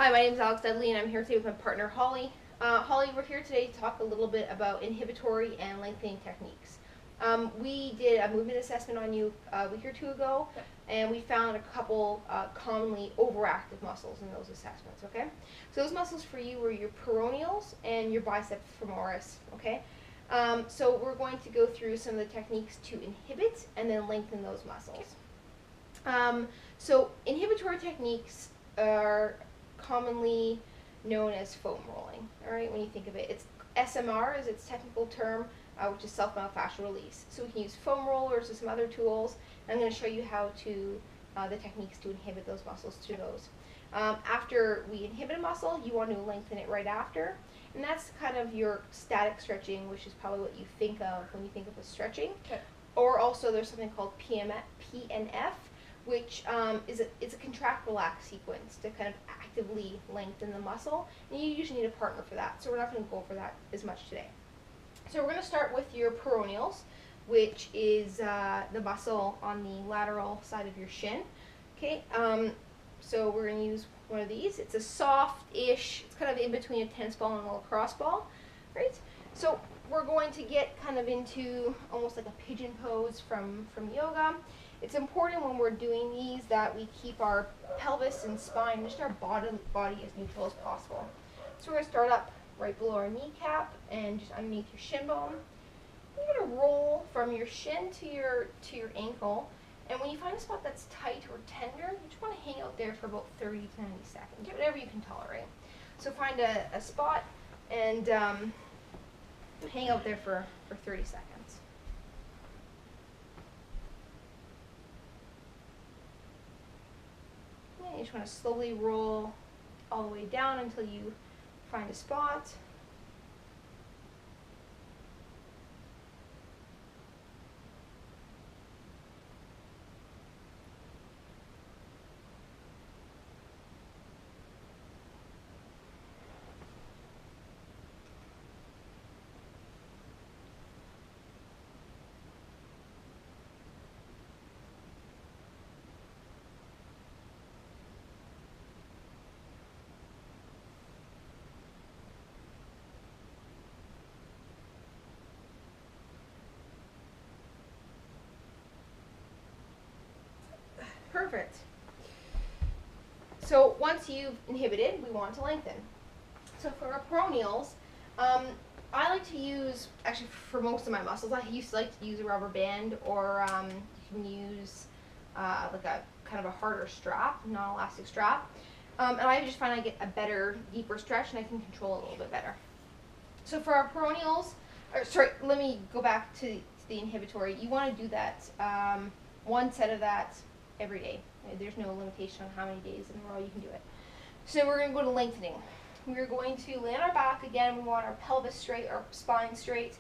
Hi, my name is Alex Dudley, and I'm here today with my partner Holly. Holly, we're here today to talk a little bit about inhibitory and lengthening techniques. We did a movement assessment on you a week or two ago, and we found a couple commonly overactive muscles in those assessments, okay? So those muscles for you were your peroneals and your biceps femoris, okay? So we're going to go through some of the techniques to inhibit and then lengthen those muscles. So inhibitory techniques are commonly known as foam rolling, all right, when you think of it. It's SMR is its technical term, which is self-myofascial release. So we can use foam rollers or some other tools. I'm going to show you how to, the techniques to inhibit those muscles through those. After we inhibit a muscle, you want to lengthen it right after. And that's kind of your static stretching, which is probably what you think of when you think of a stretching. Okay. Or also there's something called PNF, which it's a contract relax sequence to kind of actively lengthen the muscle, and you usually need a partner for that, so we're not going to go over that as much today. So we're going to start with your peroneals, which is the muscle on the lateral side of your shin. Okay, so we're going to use one of these. It's a soft-ish, it's kind of in between a tennis ball and a lacrosse ball, right? So we're going to get kind of into almost like a pigeon pose from yoga. It's important when we're doing these that we keep our pelvis and spine, just our body as neutral as possible. So we're going to start up right below our kneecap and just underneath your shin bone. You're going to roll from your shin to your ankle, and when you find a spot that's tight or tender, you just want to hang out there for about 30 to 90 seconds, whatever you can tolerate. So find a spot and hang out there for 30 seconds. You just want to slowly roll all the way down until you find a spot. Perfect. So once you've inhibited, we want to lengthen. So for our peroneals, I like to use, actually for most of my muscles, I used to like to use a rubber band, or you can use like a kind of a harder strap, non-elastic strap. And I just find I get a better, deeper stretch, and I can control it a little bit better. So for our peroneals, let me go back to the inhibitory. You want to do that, one set of that every day. There's no limitation on how many days in a row you can do it. So we're going to go to lengthening. We're going to lay on our back again. We want our pelvis straight, our spine straight,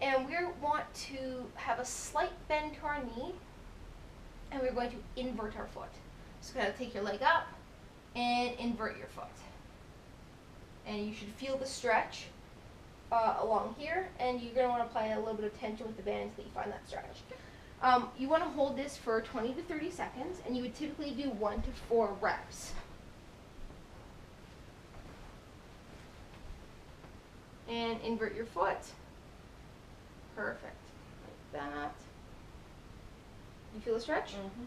and we want to have a slight bend to our knee, and we're going to invert our foot. So kind of take your leg up and invert your foot. And you should feel the stretch along here, and you're going to want to apply a little bit of tension with the band until you find that stretch. You want to hold this for 20 to 30 seconds, and you would typically do 1 to 4 reps. And invert your foot. Perfect. Like that. You feel the stretch? Mm-hmm.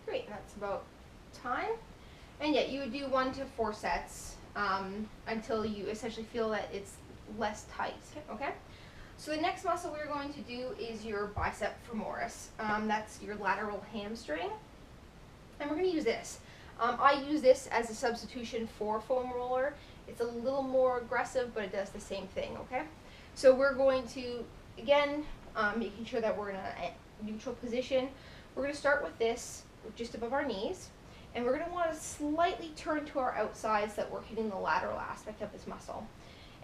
Great, that's about time. And yeah, you would do 1 to 4 sets until you essentially feel that it's less tight, okay? So the next muscle we're going to do is your bicep femoris. That's your lateral hamstring. And we're going to use this. I use this as a substitution for foam roller. It's a little more aggressive, but it does the same thing, okay? So we're going to, again, making sure that we're in a neutral position. We're going to start with this just above our knees, and we're going to want to slightly turn to our outside so that we're hitting the lateral aspect of this muscle.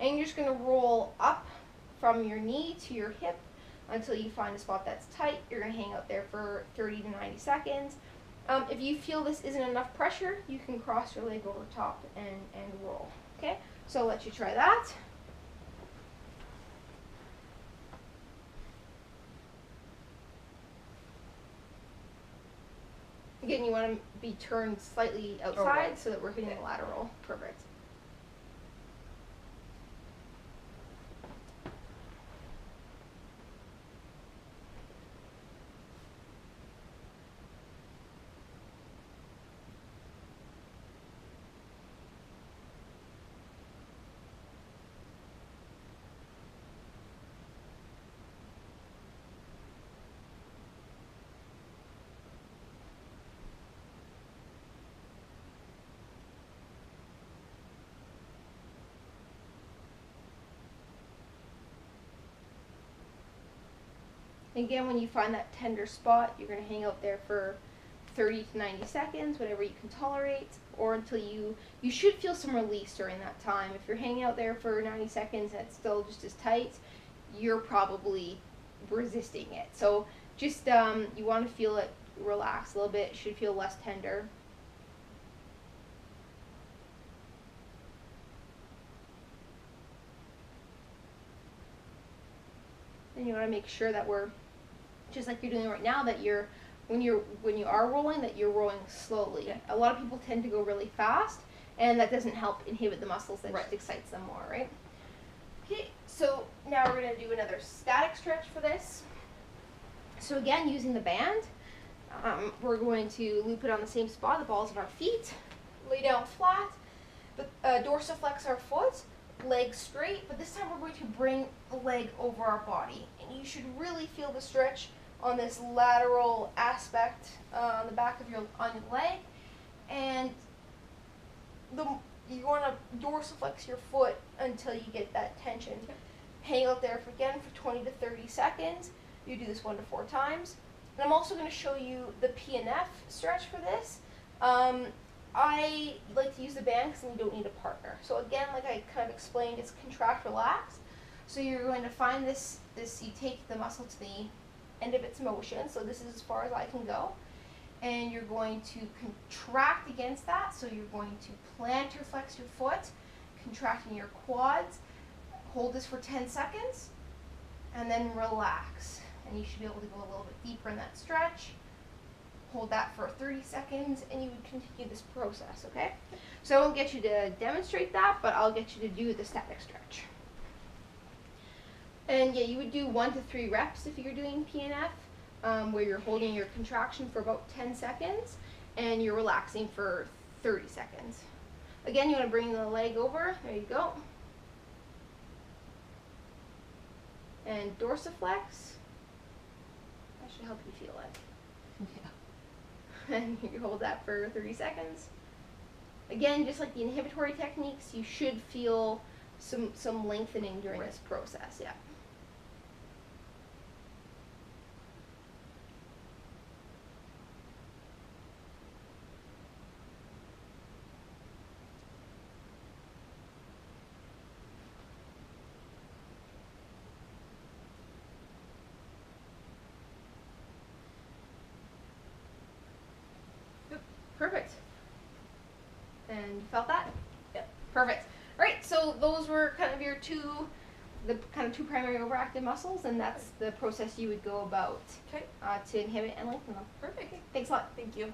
And you're just going to roll up from your knee to your hip until you find a spot that's tight. You're going to hang out there for 30 to 90 seconds, If you feel this isn't enough pressure, you can cross your leg over top and roll. Okay, so I'll let you try that. Again, you want to be turned slightly outside so that we're hitting the lateral. Perfect. Again, when you find that tender spot, you're going to hang out there for 30 to 90 seconds, whatever you can tolerate, or until you should feel some release during that time. If you're hanging out there for 90 seconds and it's still just as tight, you're probably resisting it. So just, you want to feel it relax a little bit. It should feel less tender. And you want to make sure that we're, just like you're doing right now, that when you are rolling, that you're rolling slowly. Yeah. A lot of people tend to go really fast, and that doesn't help inhibit the muscles. That just excites them more, right? Okay, so now we're going to do another static stretch for this. So again, using the band, we're going to loop it on the same spot, the balls of our feet, lay down flat, dorsiflex our foot, legs straight, but this time we're going to bring the leg over our body. And you should really feel the stretch on this lateral aspect on the back of your leg, and you want to dorsiflex your foot until you get that tension. Hang out there for 20 to 30 seconds. You do this 1 to 4 times. And I'm also going to show you the PNF stretch for this. I like to use the band because then you don't need a partner. So again, like I kind of explained, it's contract, relax. So you're going to find this you take the muscle to the end of its motion, so this is as far as I can go, and you're going to contract against that, so you're going to plantar flex your foot, contracting your quads, hold this for 10 seconds, and then relax, and you should be able to go a little bit deeper in that stretch. Hold that for 30 seconds, and you would continue this process, okay? So I won't get you to demonstrate that, but I'll get you to do the static stretch. And yeah, you would do 1 to 3 reps if you're doing PNF, where you're holding your contraction for about 10 seconds and you're relaxing for 30 seconds. Again, you want to bring the leg over. There you go. And dorsiflex. That should help you feel it. Yeah. And you hold that for 30 seconds. Again, just like the inhibitory techniques, you should feel some lengthening during this process. Yeah. Perfect. And you felt that? Yep. Perfect. All right, so those were kind of your two primary overactive muscles, and that's the process you would go about to inhibit and lengthen them. Perfect. Thanks a lot. Thank you.